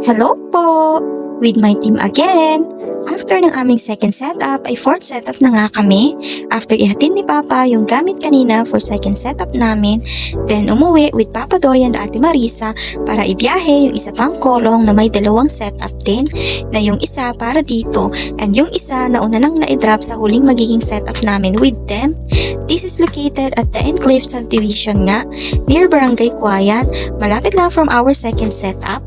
Hello po! With my team again! After ng aming second setup ay fourth setup na nga kami. After ihatid ni Papa yung gamit kanina for second setup namin, then umuwi with Papa Doy and Ate Marisa para ibiyahe yung isa pang kolong na may dalawang setup din, na yung isa para dito and yung isa na una nang na-drop sa huling magiging setup namin with them. This is located at the Enclave Subdivision nga, near Barangay Kuayan, malapit lang from our second setup.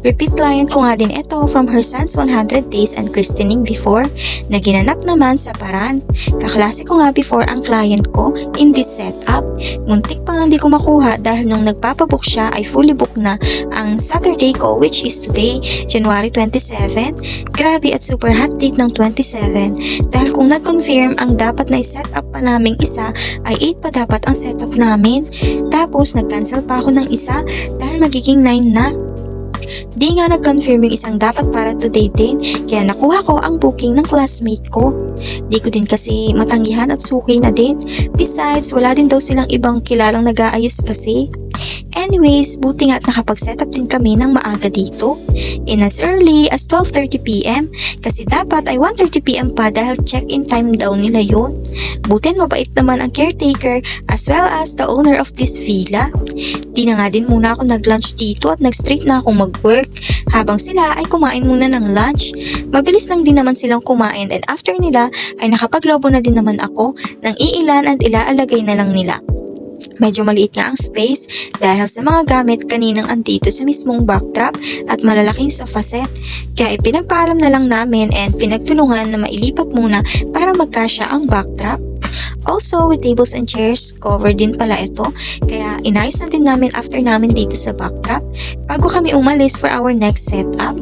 Repeat client ko nga din ito from her son's 100 days and christening before, na ginanap naman sa Paran. Kaklase ko nga before ang client ko in this setup. Muntik pa nga hindi ko makuha dahil nung nagpapabook siya ay fully booked na ang Saturday ko, which is today, January 27. Grabe at super hot take ng 27 dahil kung nag-confirm ang dapat na i-setup pa naming isa ay 8 pa dapat ang setup namin. Tapos nag-cancel pa ako ng isa dahil magiging 9 na. Di nga nag-confirm yung isang dapat para today din, kaya nakuha ko ang booking ng classmate ko. Di ko din kasi matanggihan at suki na din. Besides, wala din daw silang ibang kilalang nag-aayos kasi. Anyways, buti nga at nakapag-setup din kami ng maaga dito. In as early as 12:30 PM kasi dapat ay 1:30 PM pa dahil check-in time daw nila yun. Buti mabait naman ang caretaker as well as the owner of this villa. Di na nga din muna ako nag-lunch dito at nag-straight na akong mag-work habang sila ay kumain muna ng lunch. Mabilis lang din naman silang kumain and after nila ay nakapaglobo na din naman ako ng iilan at ilaalagay na lang nila. Medyo maliit nga ang space dahil sa mga gamit kaninang andito sa mismong backdrop at malalaking sofa set. Kaya ipinagpaalam na lang namin and pinagtulungan na mailipat muna para magkasya ang backdrop. Also, with tables and chairs, covered din pala ito. Kaya inayos na din namin after namin dito sa backdrop bago kami umalis for our next setup.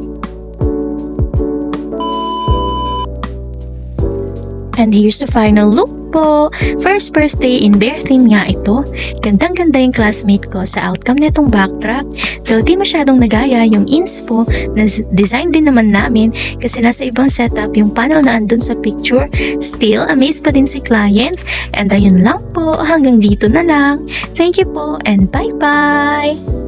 And here's the final look po. First birthday in bear theme nga ito. Gandang-ganda yung classmate ko sa outcome nitong backdrop. Though di masyadong nagaya yung inspo na design din naman namin kasi nasa ibang setup yung panel na andun sa picture. Still, amazed pa din si client. And ayun lang po, hanggang dito na lang. Thank you po and bye-bye!